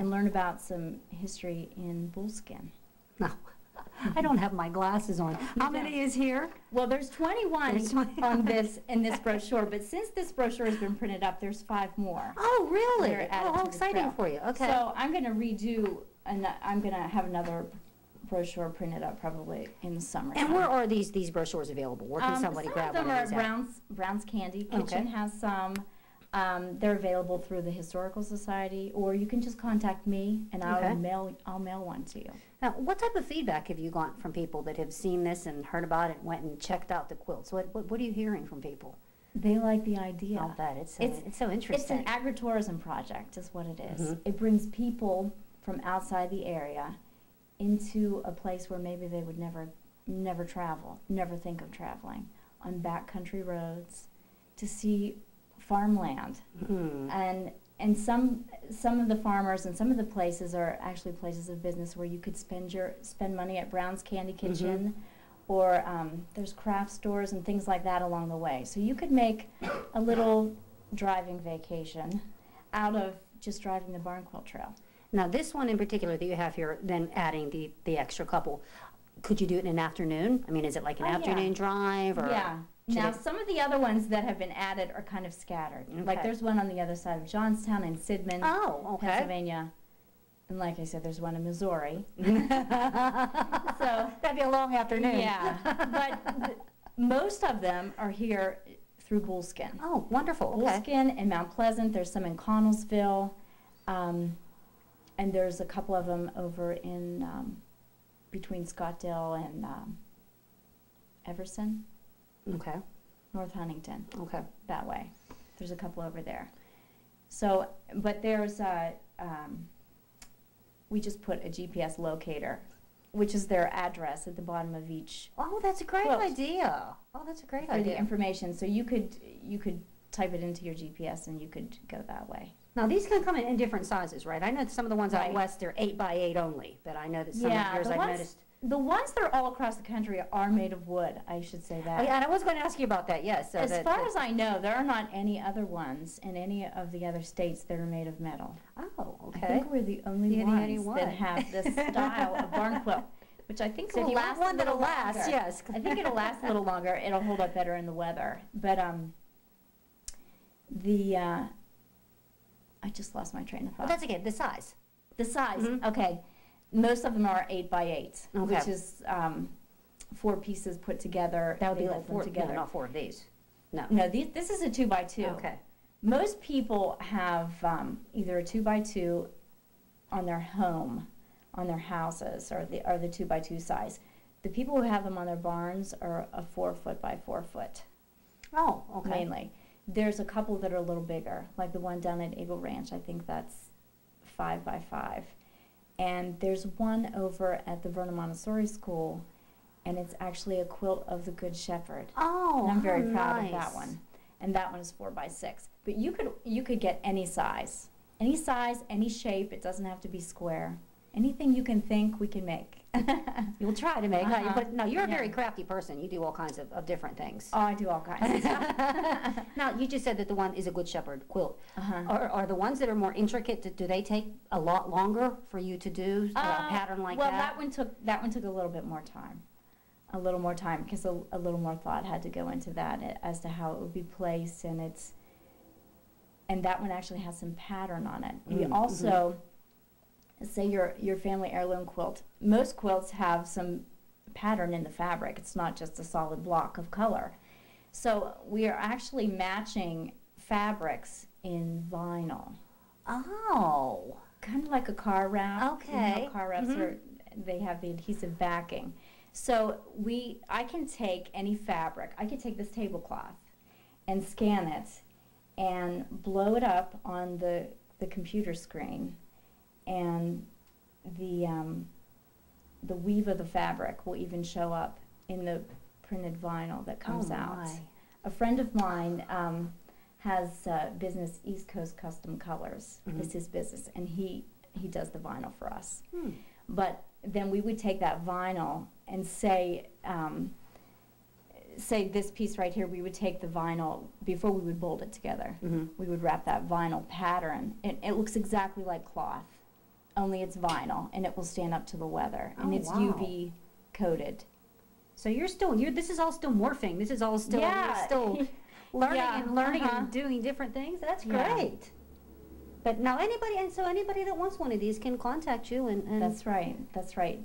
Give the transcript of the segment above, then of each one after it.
and learn about some history in bullskin. No, I don't have my glasses on. How many is here? Well, there's 21 There's 20. on in this brochure, but since this brochure has been printed up, there's 5 more. Oh, really? They're added Oh, how to the exciting trail. for you. Okay. So I'm going to redo, and I'm going to have another brochure printed up probably in the summer. And where are these brochures available? Where can somebody grab one Some of of these them at? are Brown's Candy Kitchen Okay. has some. They're available through the Historical Society, or you can just contact me, and Okay. I'll mail one to you. Now, what type of feedback have you gotten from people that have seen this and heard about it and went and checked out the quilts? What are you hearing from people? They like the idea. I'll bet. It's so interesting. It's an agritourism project, is what it is. Mhm. It brings people from outside the area into a place where maybe they would never travel, never think of traveling, on backcountry roads, to see farmland. And some of the farmers and some of the places are actually places of business where you could spend money at Brown's Candy Kitchen, or there's craft stores and things like that along the way. So you could make a little driving vacation out of just driving the Barn Quilt Trail. Now, this one in particular that you have here, then adding the extra couple, could you do it in an afternoon? I mean, is it like an afternoon drive? Or Yeah. Now, some of the other ones that have been added are kind of scattered. Like Okay. there's one on the other side of Johnstown in Sidman, Oh, okay. Pennsylvania. And like I said, there's one in Missouri. So that'd be a long afternoon. yeah, but most of them are here through Bullskin. Oh, wonderful. Okay. Bullskin in Mount Pleasant. There's some in Connellsville, and there's a couple of them over in between Scottdale and Everson, Okay. North Huntington, Okay. that way. There's a couple over there. So, but there's we just put a GPS locator, which is their address at the bottom of each Oh, that's a great quilt. idea. Oh, that's a great for the idea. information. So you could type it into your GPS and you could go that way. Now, these can come in different sizes, right? I know that some of the ones out Right. west, they're 8 by 8 only, but I know that some of yours I've noticed. The ones that are all across the country are made of wood, I should say that. Oh, yeah, and I was going to ask you about that, yes. So As far as I know, there are not any other ones in any of the other states that are made of metal. Oh, okay. I think we're the only You're the only ones one. that have this style of barn quilt, which I think So if will you want last one a that'll little last, longer. yes. I think it'll last a little longer. It'll hold up better in the weather. But I just lost my train of thought. Oh, that's okay, the size. The size, Mhm. okay. Most of them are 8 by 8, Okay. which is 4 pieces put together. That would they be hold like them 4, together. no, not 4 of these. No. No, this is a 2 by 2. Okay. Most people have either a 2 by 2 on their home, on their houses, or the 2 by 2 size. The people who have them on their barns are a 4 foot by 4 foot, Oh, okay. mainly. There's a couple that are a little bigger, like the one down at Eagle Ranch. I think that's 5 by 5. And there's one over at the Vernon Montessori School, and it's actually a quilt of the Good Shepherd. Oh, And I'm very how proud of nice. that one. And that one is 4 by 6. But you could get any size, any shape. It doesn't have to be square. Anything you can think, we can make. You'll try to make, huh? Uh-huh. But no, you're a Yeah. very crafty person. You do all kinds of different things. Oh, I do all kinds of stuff. Now, you just said that the one is a Good Shepherd quilt. Uh-huh. Are the ones that are more intricate, do they take a lot longer for you to do a pattern like well, that? that one took a little bit more time. A little more time, because a little more thought had to go into that as to how it would be placed, and that one actually has some pattern on it. We also, say your family heirloom quilt, most quilts have some pattern in the fabric. It's not just a solid block of color. So we are actually matching fabrics in vinyl. Oh. Kind of like a car wrap. You know how Okay. car wraps they have the adhesive backing. So I can take any fabric. I can take this tablecloth and scan it and blow it up on the computer screen, and the weave of the fabric will even show up in the printed vinyl that comes out. My. A friend of mine has business East Coast Custom Colors. Is his business, and he does the vinyl for us. But then we would take that vinyl and say this piece right here, we would take the vinyl, before we would bolt it together, we would wrap that vinyl pattern. It looks exactly like cloth. only it's vinyl, and it will stand up to the weather, and Oh, it's wow. UV coated. So this is all still morphing. This is all still, you're Yeah. still learning Yeah, and learning uh-huh. and doing different things. That's Yeah. great. But now anybody that wants one of these can contact you and That's right. That's right.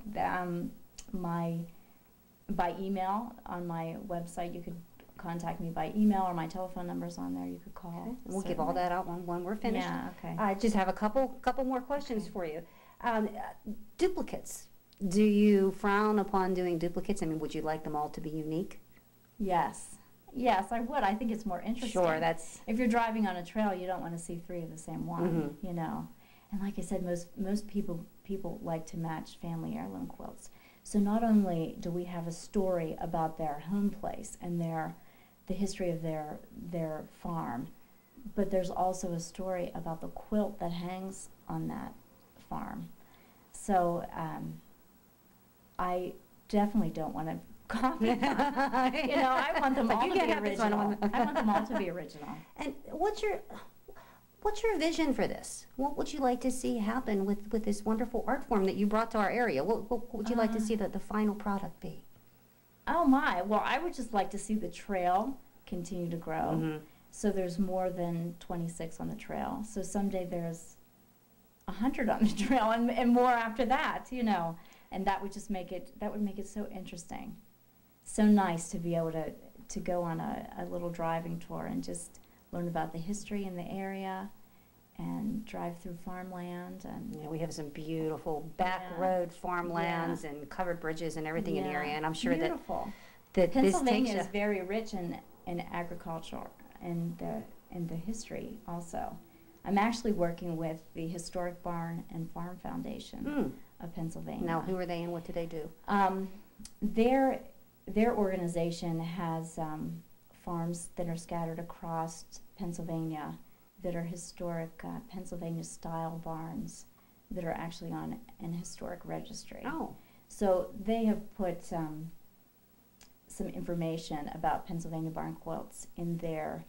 By email on my website, you could contact me by email, or my telephone number's on there. You could call. Okay. We'll give all certainly. that out when we're finished. Yeah. Okay. I just have a couple more questions Okay. for you. Duplicates. Do you frown upon doing duplicates? I mean, would you like them all to be unique? Yes. Yes, I would. I think it's more interesting. Sure, that's If you're driving on a trail, you don't want to see three of the same one. Mm-hmm. You know. And like I said, most people like to match family heirloom quilts. So not only do we have a story about their home place and the history of their farm, but there's also a story about the quilt that hangs on that farm. So I definitely don't want to copy them. You know, I want them Like, all you to can't be have this one. original. I want them all to be original. And what's your vision for this? What would you like to see happen with this wonderful art form that you brought to our area? What would you like to see the final product be? Oh my! Well, I would just like to see the trail continue to grow. Mhm. So there's more than 26 on the trail. So someday there's 100 on the trail, and more after that. You know, and that would just make it so interesting, so nice to be able to go on a little driving tour and just learn about the history in the area, and drive through farmland and. Yeah, we have some beautiful back Yeah. road farmlands and covered bridges and everything in the Yeah, area, and I'm sure beautiful. that this Pennsylvania takes is very rich in agriculture and the history also. I'm actually working with the Historic Barn and Farm Foundation of Pennsylvania. Now, who are they and what do they do? Their organization has farms that are scattered across Pennsylvania that are historic Pennsylvania-style barns that are actually on an historic registry. Oh, So they have put some information about Pennsylvania barn quilts in their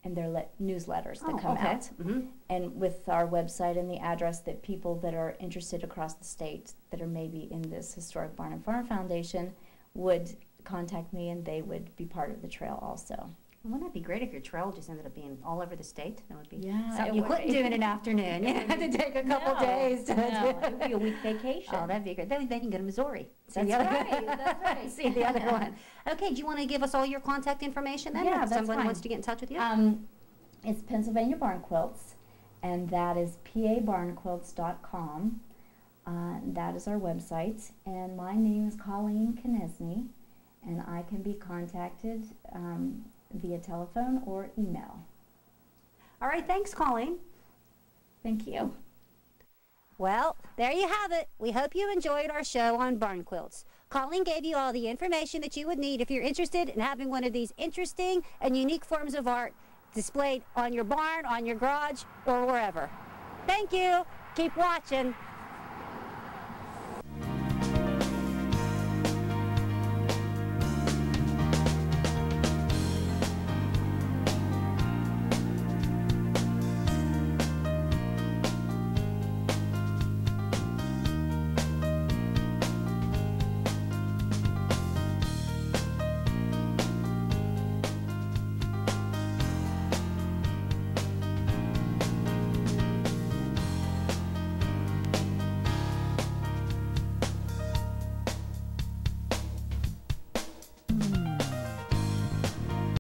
newsletters that come okay. out. Mhm. And with our website and the address, that people that are interested across the state that are maybe in this Historic Barn and Farm Foundation would contact me, and they would be part of the trail also. Wouldn't it be great if your trail just ended up being all over the state? That would be Yeah, something it you would couldn't be. do in an afternoon. You had to take a couple days to No, do it would be a week vacation. Oh, that'd be great. Then can go to Missouri. See That's the other right, that's right. See the other one. Okay, do you want to give us all your contact information then? Yeah, if that's someone fine. wants to get in touch with you? It's Pennsylvania Barn Quilts, and that is pabarnquilts.com. That is our website, and my name is Colleen Knesny, and I can be contacted via telephone or email. All right, thanks, Colleen. Thank you. Well, there you have it. We hope you enjoyed our show on barn quilts. Colleen gave you all the information that you would need if you're interested in having one of these interesting and unique forms of art displayed on your barn, on your garage, or wherever. Thank you. Keep watching.